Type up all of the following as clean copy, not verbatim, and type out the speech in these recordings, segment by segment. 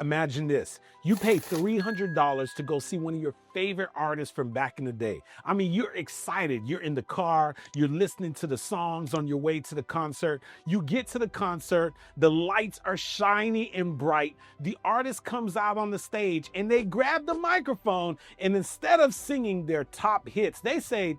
Imagine this. You pay $300 to go see one of your favorite artists from back in the day. I mean, you're excited. You're in the car, you're listening to the songs on your way to the concert. You get to the concert, the lights are shiny and bright. The artist comes out on the stage and they grab the microphone, and instead of singing their top hits, they say,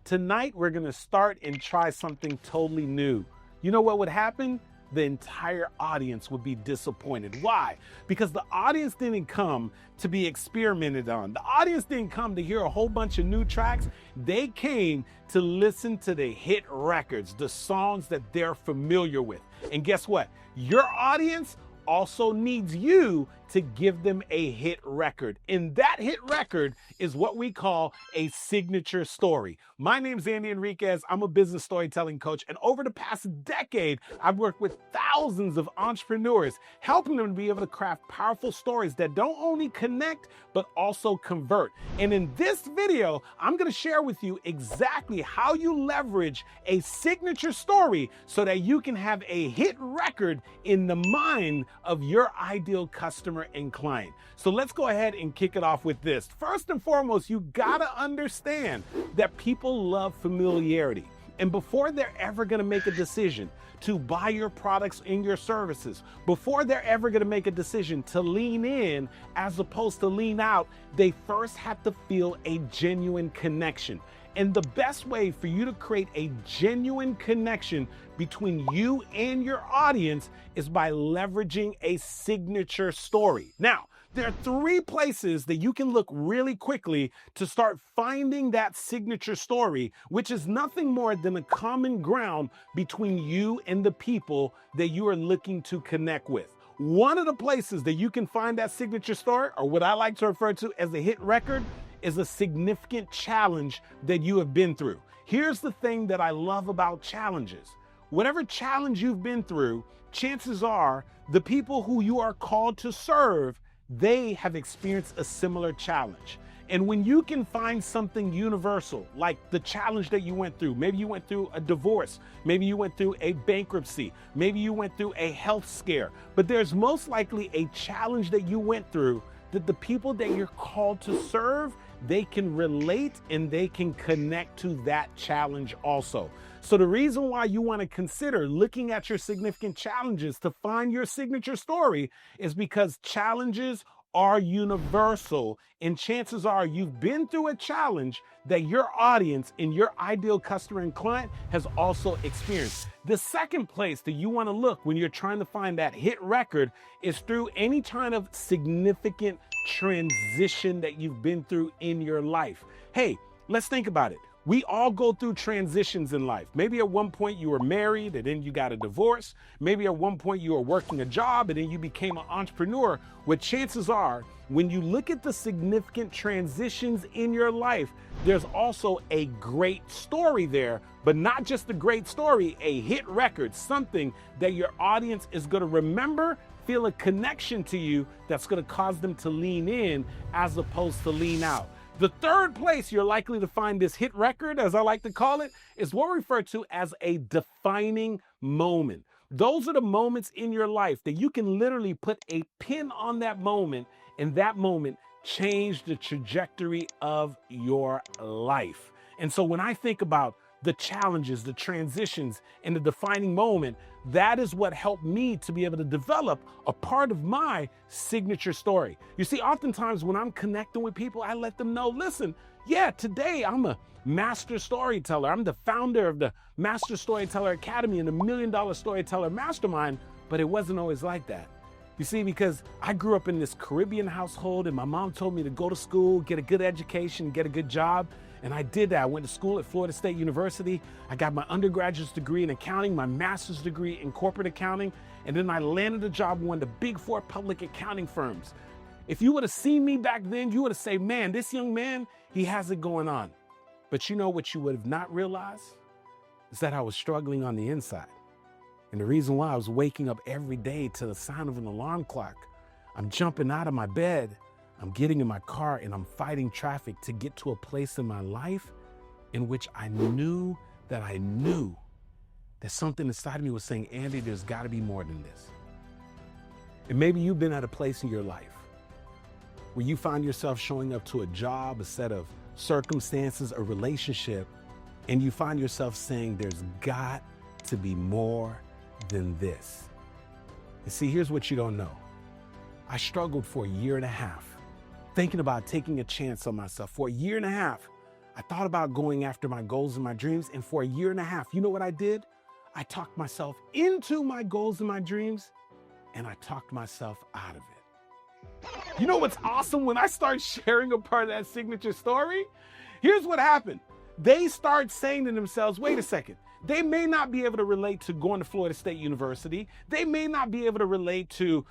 Tonight we're gonna start and try something totally new. You know what would happen? The entire audience would be disappointed. Why? Because the audience didn't come to be experimented on. The audience didn't come to hear a whole bunch of new tracks. They came to listen to the hit records, the songs that they're familiar with. And guess what? Your audience also needs you to give them a hit record. And that hit record is what we call a signature story. My name's Andy Henriquez. I'm a business storytelling coach. And over the past decade, I've worked with thousands of entrepreneurs, helping them to be able to craft powerful stories that don't only connect, but also convert. And in this video, I'm going to share with you exactly how you leverage a signature story so that you can have a hit record in the mind of your ideal customer and client. So let's go ahead and kick it off with this. First and foremost, you gotta understand that people love familiarity. And before they're ever gonna make a decision to buy your products and your services, before they're ever gonna make a decision to lean in as opposed to lean out, they first have to feel a genuine connection. And the best way for you to create a genuine connection between you and your audience is by leveraging a signature story. Now, there are 3 places that you can look really quickly to start finding that signature story, which is nothing more than a common ground between you and the people that you are looking to connect with. One of the places that you can find that signature story, or what I like to refer to as a hit record, is a significant challenge that you have been through. Here's the thing that I love about challenges. Whatever challenge you've been through, chances are the people who you are called to serve, they have experienced a similar challenge. And when you can find something universal, like the challenge that you went through, maybe you went through a divorce, maybe you went through a bankruptcy, maybe you went through a health scare, but there's most likely a challenge that you went through that the people that you're called to serve, they can relate and they can connect to that challenge also. So the reason why you want to consider looking at your significant challenges to find your signature story is because challenges are universal, and chances are you've been through a challenge that your audience and your ideal customer and client has also experienced. The second place that you want to look when you're trying to find that hit record is through any kind of significant transition that you've been through in your life. Hey, let's think about it. We all go through transitions in life. Maybe at one point you were married and then you got a divorce. Maybe at one point you were working a job and then you became an entrepreneur. What chances are, when you look at the significant transitions in your life, there's also a great story there, but not just a great story, a hit record, something that your audience is going to remember, feel a connection to you that's going to cause them to lean in as opposed to lean out. The third place you're likely to find this hit record, as I like to call it, is what we refer to as a defining moment. Those are the moments in your life that you can literally put a pin on that moment, and that moment changed the trajectory of your life. And so when I think about the challenges, the transitions, and the defining moment, that is what helped me to be able to develop a part of my signature story. You see, oftentimes when I'm connecting with people, I let them know, listen, yeah, today I'm a master storyteller. I'm the founder of the Master Storyteller Academy and the $1 Million Storyteller Mastermind, but it wasn't always like that. You see, because I grew up in this Caribbean household and my mom told me to go to school, get a good education, get a good job. And I did that. I went to school at Florida State University. I got my undergraduate's degree in accounting, my master's degree in corporate accounting, and then I landed a job in one of the big 4 public accounting firms. If you would have seen me back then, you would have said, man, this young man, he has it going on. But you know what you would have not realized? Is that I was struggling on the inside. And the reason why I was waking up every day to the sound of an alarm clock, I'm jumping out of my bed, I'm getting in my car and I'm fighting traffic to get to a place in my life in which I knew that something inside of me was saying, Andy, there's got to be more than this. And maybe you've been at a place in your life where you find yourself showing up to a job, a set of circumstances, a relationship, and you find yourself saying, there's got to be more than this. And see, here's what you don't know. I struggled for a year and a half, thinking about taking a chance on myself. For a year and a half, I thought about going after my goals and my dreams. And for a year and a half, you know what I did? I talked myself into my goals and my dreams, and I talked myself out of it. You know what's awesome? When I start sharing a part of that signature story, here's what happened. They start saying to themselves, wait a second, they may not be able to relate to going to Florida State University. They may not be able to relate to,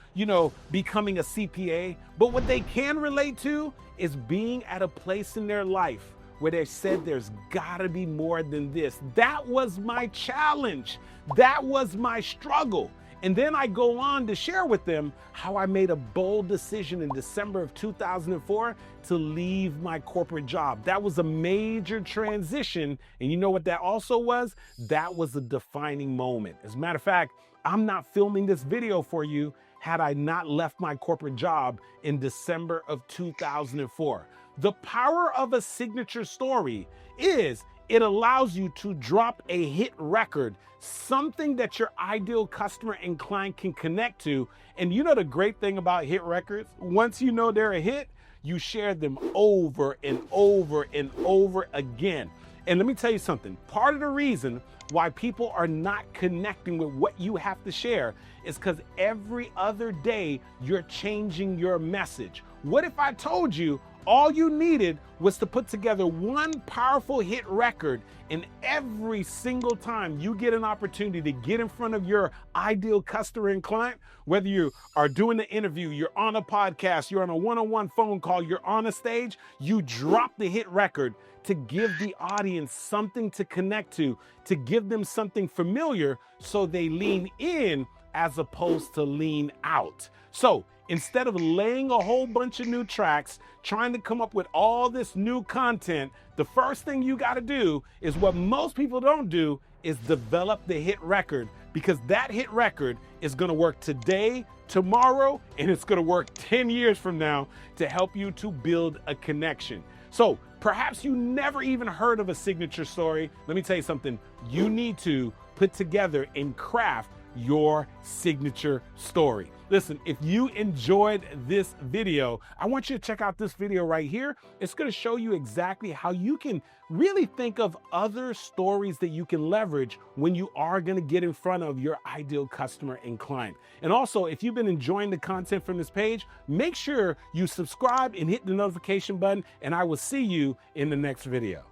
becoming a CPA, but what they can relate to is being at a place in their life where they said there's gotta be more than this. That was my challenge. That was my struggle. And then I go on to share with them how I made a bold decision in December of 2004 to leave my corporate job. That was a major transition. And you know what that also was? That was a defining moment. As a matter of fact, I'm not filming this video for you had I not left my corporate job in December of 2004. The power of a signature story is it allows you to drop a hit record, something that your ideal customer and client can connect to. And you know the great thing about hit records? Once you know they're a hit, you share them over and over and over again. And let me tell you something. Part of the reason why people are not connecting with what you have to share is because every other day you're changing your message. What if I told you all you needed was to put together one powerful hit record, and every single time you get an opportunity to get in front of your ideal customer and client, whether you are doing an interview, you're on a podcast, you're on a one-on-one phone call, you're on a stage, you drop the hit record to give the audience something to connect to give them something familiar so they lean in as opposed to lean out. So instead of laying a whole bunch of new tracks, trying to come up with all this new content, the first thing you got to do is what most people don't do is develop the hit record, because that hit record is going to work today, tomorrow, and it's going to work 10 years from now to help you to build a connection. So perhaps you never even heard of a signature story. Let me tell you something. You need to put together and craft your signature story. Listen, if you enjoyed this video, I want you to check out this video right here. It's going to show you exactly how you can really think of other stories that you can leverage when you are going to get in front of your ideal customer and client. And also, if you've been enjoying the content from this page, make sure you subscribe and hit the notification button, and I will see you in the next video.